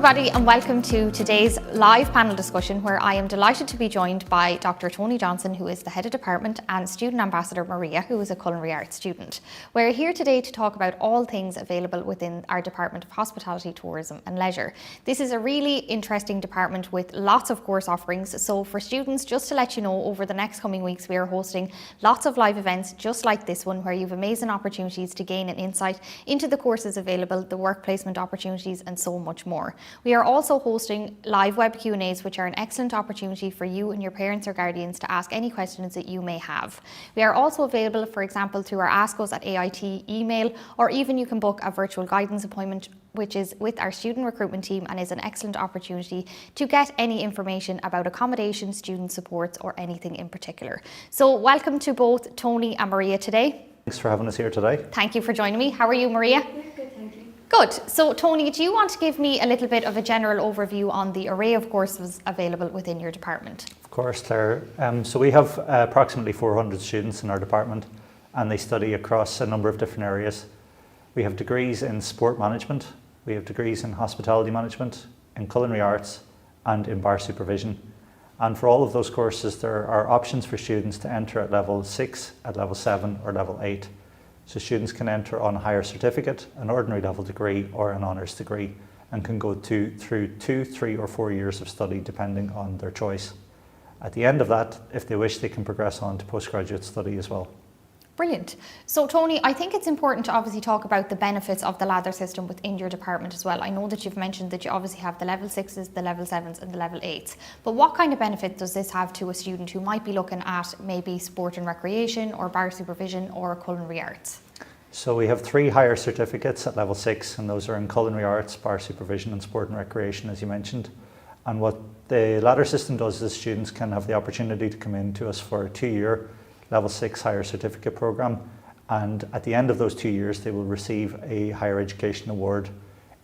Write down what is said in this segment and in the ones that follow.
everybody, and welcome to today's live panel discussion, where I am delighted to be joined by Dr. Tony Johnson, who is the head of department, and student ambassador Maria, who is a culinary arts student. We're here today to talk about all things available within our Department of Hospitality, Tourism and Leisure. This is a really interesting department with lots of course offerings. So for students, just to let you know, over the next coming weeks we are hosting lots of live events just like this one, where you have amazing opportunities to gain an insight into the courses available, the work placement opportunities, and so much more. We are also hosting live web Q&As, which are an excellent opportunity for you and your parents or guardians to ask any questions that you may have. We are also available, for example, through our Ask Us at AIT email, or even you can book a virtual guidance appointment, which is with our student recruitment team, and is an excellent opportunity to get any information about accommodation, student supports, or anything in particular. So welcome to both Tony and Maria today. Thanks for having us here today. Thank you for joining me. How are you, Maria? Yeah, good, thank you. Good. So Tony, do you want to give me a little bit of a general overview on the array of courses available within your department? Of course, Claire. So we have approximately 400 students in our department, and they study across a number of different areas. We have degrees in sport management, we have degrees in hospitality management, in culinary arts, and in bar supervision. And for all of those courses, there are options for students to enter at level 6, at level 7, or level 8. So students can enter on a higher certificate, an ordinary level degree, or an honours degree, and can go through 2, 3, or 4 years of study depending on their choice. At the end of that, if they wish, they can progress on to postgraduate study as well. Brilliant. So Tony, I think it's important to obviously talk about the benefits of the ladder system within your department as well. I know that you've mentioned that you obviously have the level 6s, the level 7s and the level 8s. But what kind of benefit does this have to a student who might be looking at maybe sport and recreation, or bar supervision, or culinary arts? So we have 3 higher certificates at level 6, and those are in culinary arts, bar supervision and sport and recreation, as you mentioned. And what the ladder system does is students can have the opportunity to come in to us for a 2-year level 6 higher certificate program, and at the end of those 2 years they will receive a higher education award.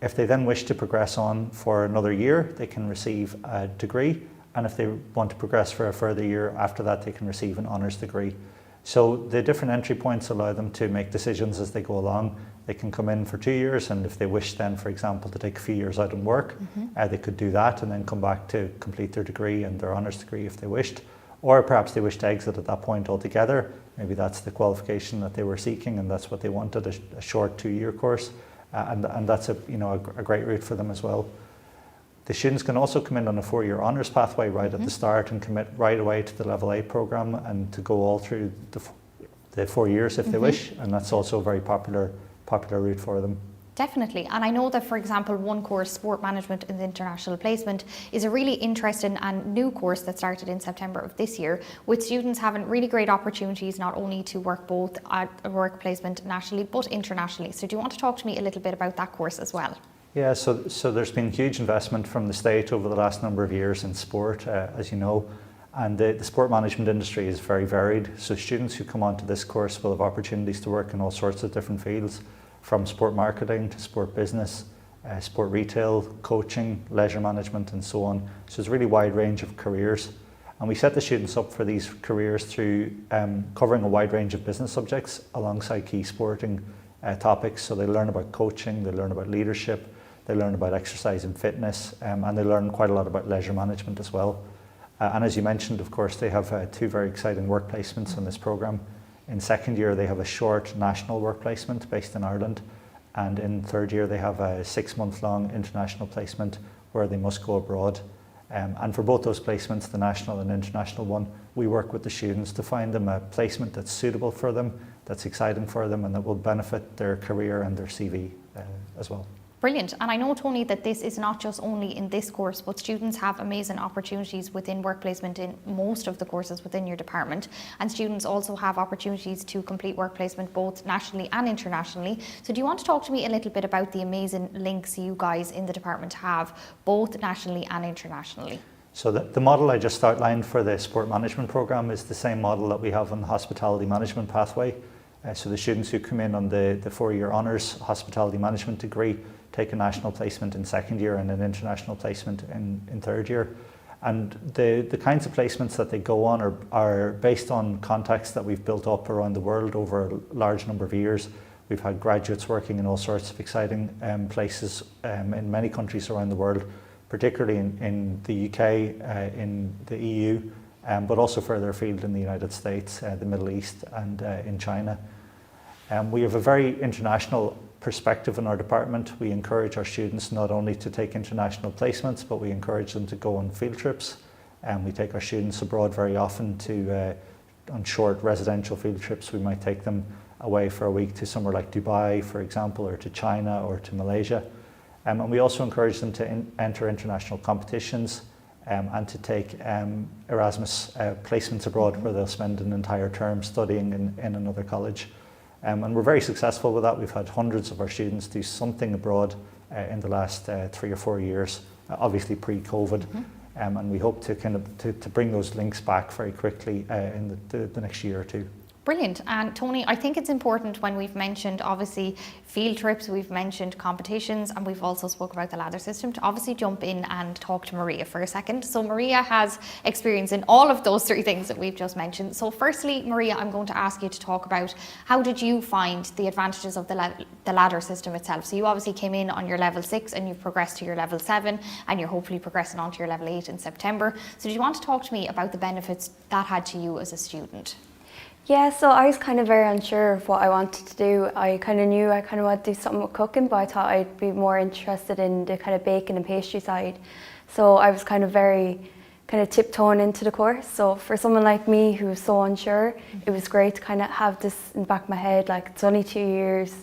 If they then wish to progress on for another year, they can receive a degree, and if they want to progress for a further year after that, they can receive an honours degree. So the different entry points allow them to make decisions as they go along. They can come in for 2 years, and if they wish then, for example, to take a few years out and work, they could do that and then come back to complete their degree and their honours degree if they wished. Or perhaps they wish to exit at that point altogether. Maybe that's the qualification that they were seeking, and that's what they wanted, a short 2-year course, and that's a great route for them as well. The students can also come in on a 4-year honours pathway right at the start and commit right away to the level 8 programme, and to go all through the 4 years if they wish, and that's also a very popular route for them. Definitely. And I know that, for example, one course, Sport Management and International Placement, is a really interesting and new course that started in September of this year, with students having really great opportunities not only to work both at a work placement nationally but internationally. So do you want to talk to me a little bit about that course as well? Yeah, so there's been huge investment from the state over the last number of years in sport, as you know, and the sport management industry is very varied. So students who come onto this course will have opportunities to work in all sorts of different fields, from sport marketing to sport business, sport retail, coaching, leisure management, and so on. So it's a really wide range of careers. And we set the students up for these careers through covering a wide range of business subjects alongside key sporting topics. So they learn about coaching, they learn about leadership, they learn about exercise and fitness, and they learn quite a lot about leisure management as well. And as you mentioned, of course, they have 2 very exciting work placements in this programme. In second year, they have a short national work placement based in Ireland, and in third year, they have a 6-month-long international placement where they must go abroad. And for both those placements, the national and international one, we work with the students to find them a placement that's suitable for them, that's exciting for them, and that will benefit their career and their CV as well. Brilliant. And I know, Tony, that this is not just only in this course, but students have amazing opportunities within work placement in most of the courses within your department. And students also have opportunities to complete work placement both nationally and internationally. So do you want to talk to me a little bit about the amazing links you guys in the department have, both nationally and internationally? So the model I just outlined for the sport management programme is the same model that we have on the hospitality management pathway. So the students who come in on the 4-year honours hospitality management degree take a national placement in second year and an international placement in third year. And the kinds of placements that they go on are based on contacts that we've built up around the world over a large number of years We've had graduates working in all sorts of exciting places in many countries around the world, particularly in the UK, in the EU, but also further afield in the United States, the Middle East, and in China. We have a very international perspective in our department. We encourage our students not only to take international placements, but we encourage them to go on field trips. We take our students abroad very often on short residential field trips. We might take them away for a week to somewhere like Dubai, for example, or to China or to Malaysia. And we also encourage them to enter international competitions and to take Erasmus placements abroad, where they'll spend an entire term studying in another college. And we're very successful with that. We've had hundreds of our students do something abroad in the last 3 or 4 years, obviously pre-COVID. And we hope to to bring those links back very quickly in the next year or two. Brilliant. And Tony, I think it's important when we've mentioned obviously field trips, we've mentioned competitions, and we've also spoke about the ladder system, to obviously jump in and talk to Maria for a second. So Maria has experience in all of those 3 things that we've just mentioned. So firstly, Maria, I'm going to ask you to talk about how did you find the advantages of the ladder system itself? So you obviously came in on your level 6 and you've progressed to your level 7, and you're hopefully progressing on to your level 8 in September. So do you want to talk to me about the benefits that had to you as a student? Yeah, so I was kind of very unsure of what I wanted to do. I kind of knew I kind of wanted to do something with cooking, but I thought I'd be more interested in the kind of baking and pastry side. So I was kind of very tiptoeing into the course. So for someone like me who was so unsure, it was great to kind of have this in the back of my head, like it's only 2 years,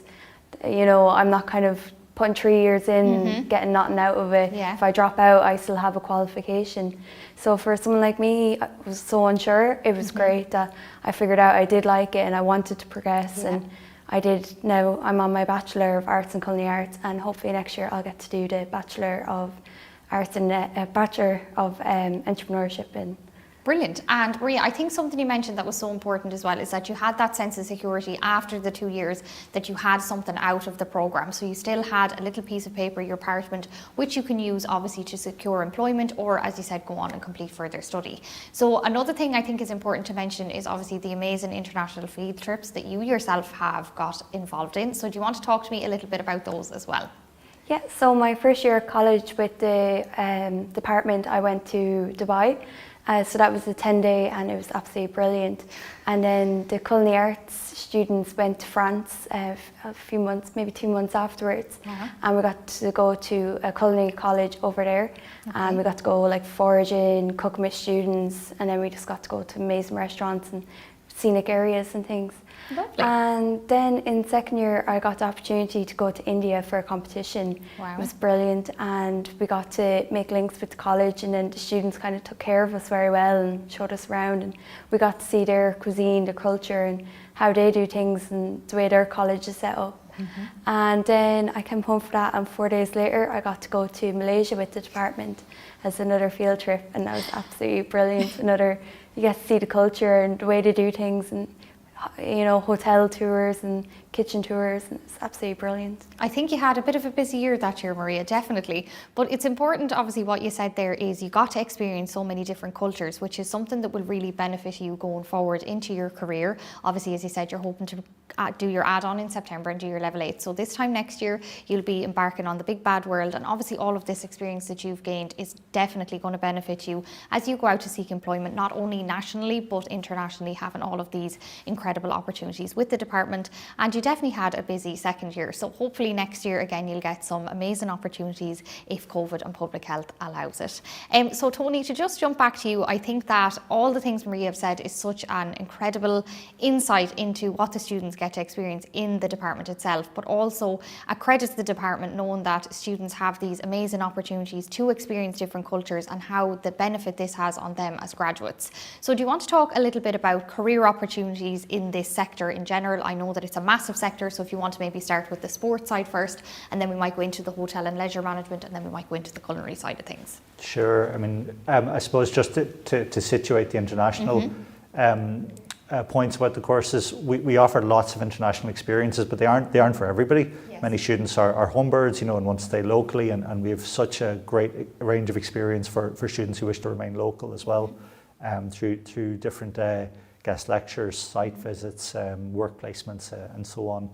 you know, I'm not kind of putting 3 years in, getting nothing out of it. Yeah. If I drop out, I still have a qualification. So for someone like me, I was so unsure, it was great that I figured out I did like it and I wanted to progress, and I did. Now I'm on my Bachelor of Arts in Culinary Arts, and hopefully next year I'll get to do the Bachelor of Arts and Bachelor of Entrepreneurship in. Brilliant. And Maria, I think something you mentioned that was so important as well is that you had that sense of security after the 2 years, that you had something out of the programme. So you still had a little piece of paper, your parchment, which you can use obviously to secure employment, or as you said, go on and complete further study. So another thing I think is important to mention is obviously the amazing international field trips that you yourself have got involved in. So do you want to talk to me a little bit about those as well? Yeah, so my first year of college with the department, I went to Dubai. So that was a 10-day and it was absolutely brilliant. And then the culinary arts students went to France a few months, maybe 2 months afterwards. And we got to go to a culinary college over there. And we got to go like foraging, cooking with students, and then we just got to go to amazing restaurants and scenic areas and things. Lovely. And then in second year, I got the opportunity to go to India for a competition. Wow. It was brilliant, and we got to make links with the college, and then the students kind of took care of us very well and showed us around, and we got to see their cuisine, their culture, and how they do things and the way their college is set up. And then I came home for that, and 4 days later I got to go to Malaysia with the department as another field trip, and that was absolutely brilliant. You get to see the culture and the way they do things, and you know, hotel tours and kitchen tours, and it's absolutely brilliant. I think you had a bit of a busy year that year, Maria, definitely. But it's important, obviously, what you said there is you got to experience so many different cultures, which is something that will really benefit you going forward into your career. Obviously, as you said, you're hoping to do your add-on in September and do your level 8. So this time next year, you'll be embarking on the big bad world. And obviously, all of this experience that you've gained is definitely going to benefit you as you go out to seek employment, not only nationally, but internationally, having all of these incredible opportunities with the department. And you definitely had a busy second year. So hopefully next year, again, you'll get some amazing opportunities if COVID and public health allows it. So Tony, to just jump back to you, I think that all the things Maria have said is such an incredible insight into what the students get to experience in the department itself, but also accredits the department knowing that students have these amazing opportunities to experience different cultures and how the benefit this has on them as graduates. So do you want to talk a little bit about career opportunities in this sector in general? I know that it's a massive sector, so if you want to maybe start with the sports side first, and then we might go into the hotel and leisure management, and then we might go into the culinary side of things. Sure. I mean, I suppose just to situate the international points about the courses, we offer lots of international experiences, but they aren't for everybody. Yes. Many students are home birds, you know, and want to stay locally, and we have such a great range of experience for students who wish to remain local as well, through different guest lectures, site visits, work placements, and so on.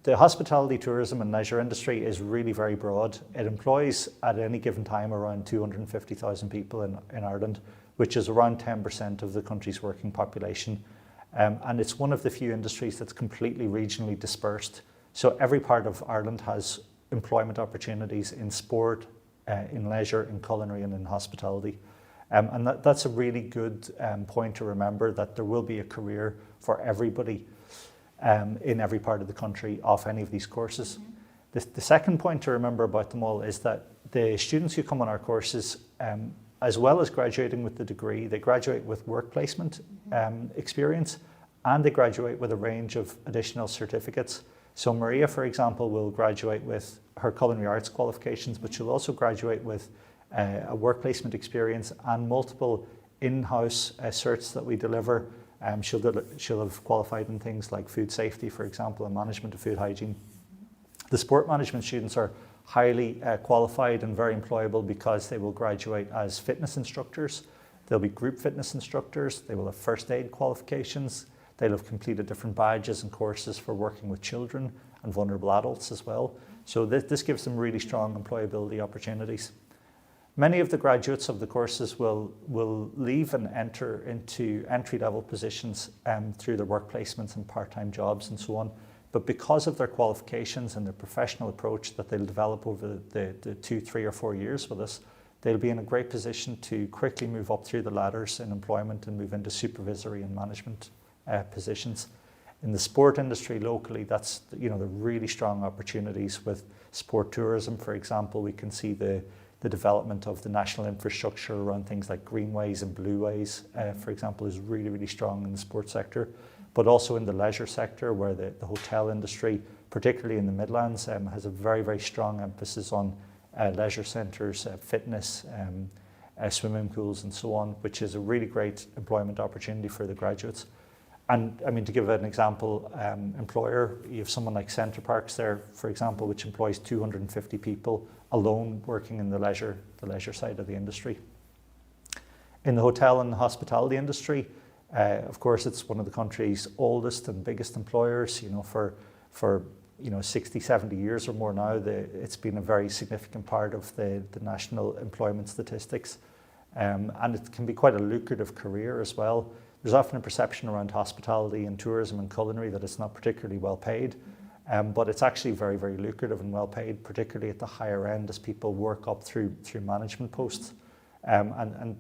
The hospitality, tourism and leisure industry is really very broad. It employs at any given time around 250,000 people in Ireland, which is around 10% of the country's working population. And it's one of the few industries that's completely regionally dispersed. So every part of Ireland has employment opportunities in sport, in leisure, in culinary and in hospitality. And that's a really good point to remember, that there will be a career for everybody in every part of the country off any of these courses. The second point to remember about them all is that the students who come on our courses, as well as graduating with the degree, they graduate with work placement experience, and they graduate with a range of additional certificates. So Maria, for example, will graduate with her culinary arts qualifications, but she'll also graduate with a work placement experience and multiple in-house certs that we deliver. She'll have qualified in things like food safety, for example, and management of food hygiene. The sport management students are highly qualified and very employable because they will graduate as fitness instructors. They'll be group fitness instructors. They will have first aid qualifications. They'll have completed different badges and courses for working with children and vulnerable adults as well. So this gives them really strong employability opportunities. Many of the graduates of the courses will leave and enter into entry-level positions through their work placements and part-time jobs and so on. But because of their qualifications and their professional approach that they'll develop over the 2, 3 or 4 years with us, they'll be in a great position to quickly move up through the ladders in employment and move into supervisory and management positions. In the sport industry locally, that's the really strong opportunities with sport tourism. For example, we can see the development of the national infrastructure around things like greenways and blueways, for example, is really, really strong in the sports sector, but also in the leisure sector, where the hotel industry, particularly in the Midlands, has a very, very strong emphasis on leisure centres, fitness, swimming pools and so on, which is a really great employment opportunity for the graduates. And I mean, to give an example, employer, you have someone like Centre Parks there, for example, which employs 250 people alone working in the leisure side of the industry. In the hotel and hospitality industry, of course, it's one of the country's oldest and biggest employers. For 60, 70 years or more now, it's been a very significant part of the national employment statistics, and it can be quite a lucrative career as well. There's often a perception around hospitality and tourism and culinary that it's not particularly well paid, but it's actually very, very lucrative and well paid, particularly at the higher end as people work up through management posts. And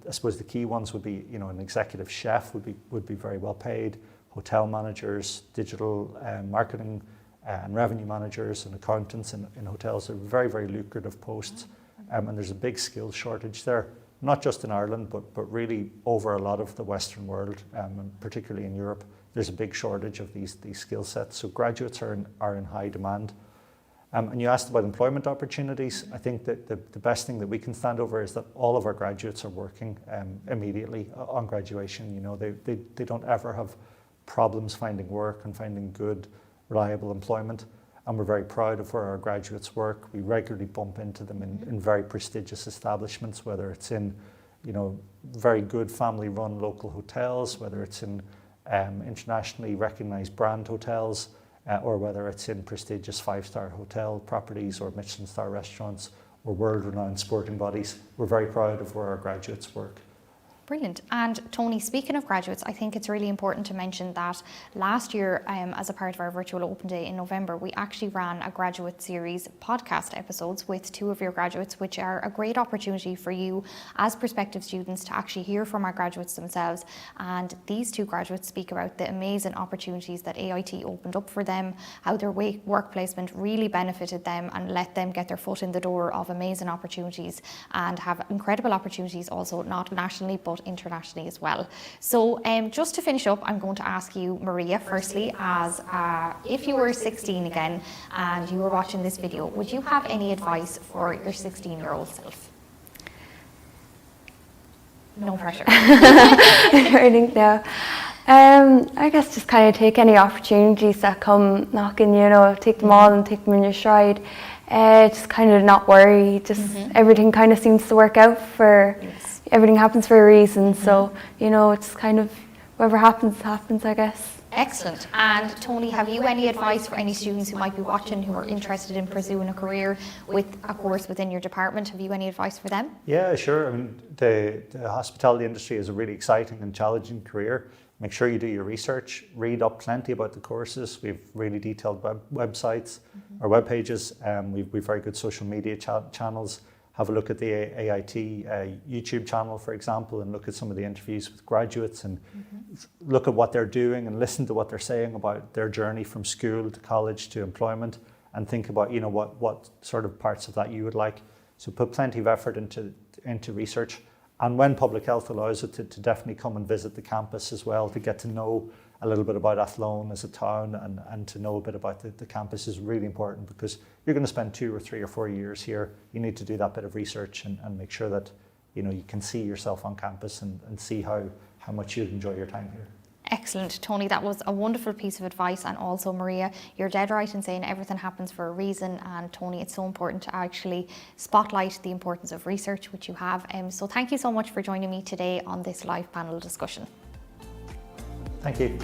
I suppose the key ones would be, an executive chef would be very well paid, hotel managers, digital marketing and revenue managers and accountants in hotels are very, very lucrative posts. And there's a big skills shortage there, not just in Ireland, but really over a lot of the Western world, and particularly in Europe. There's a big shortage of these skill sets. So graduates are in high demand. And you asked about employment opportunities. I think that the best thing that we can stand over is that all of our graduates are working immediately on graduation. They don't ever have problems finding work and finding good, reliable employment. And we're very proud of where our graduates work. We regularly bump into them in very prestigious establishments, whether it's in, very good family-run local hotels, whether it's in internationally recognized brand hotels, or whether it's in prestigious 5-star hotel properties or Michelin star restaurants or world-renowned sporting bodies. We're very proud of where our graduates work. Brilliant. And Tony, speaking of graduates, I think it's really important to mention that last year, as a part of our virtual open day in November, we actually ran a graduate series podcast episodes with 2 of your graduates, which are a great opportunity for you as prospective students to actually hear from our graduates themselves. And these 2 graduates speak about the amazing opportunities that AIT opened up for them, how their work placement really benefited them and let them get their foot in the door of amazing opportunities and have incredible opportunities also, not nationally, but internationally as well. So just to finish up, I'm going to ask you, Maria, firstly, as if you were 16 again and you were watching this video, would you have any advice for your 16-year-old self? No pressure. I think no. I guess just kind of take any opportunities that come knocking, take them all and take them in your stride. Just kind of not worry, just everything kind of seems to work out everything happens for a reason. So, it's kind of whatever happens, I guess. Excellent. And Tony, have you any advice for any students who might be watching who are interested in pursuing a career with a course within your department? Have you any advice for them? Yeah, sure. I mean, the hospitality industry is a really exciting and challenging career. Make sure you do your research, read up plenty about the courses. We have really detailed websites or web pages. We've very good social media channels. Have a look at the AIT YouTube channel, for example, and look at some of the interviews with graduates and look at what they're doing and listen to what they're saying about their journey from school to college to employment, and think about, you know, what sort of parts of that you would like. So put plenty of effort into research. And when public health allows it, to definitely come and visit the campus as well, to get to know a little bit about Athlone as a town, and to know a bit about the campus is really important, because you're going to spend 2 or 3 or 4 years here. You need to do that bit of research and make sure that, you know, you can see yourself on campus and see how much you'd enjoy your time here. Excellent, Tony. That was a wonderful piece of advice. And also, Maria, you're dead right in saying everything happens for a reason. And Tony, it's so important to actually spotlight the importance of research, which you have. So thank you so much for joining me today on this live panel discussion. Thank you.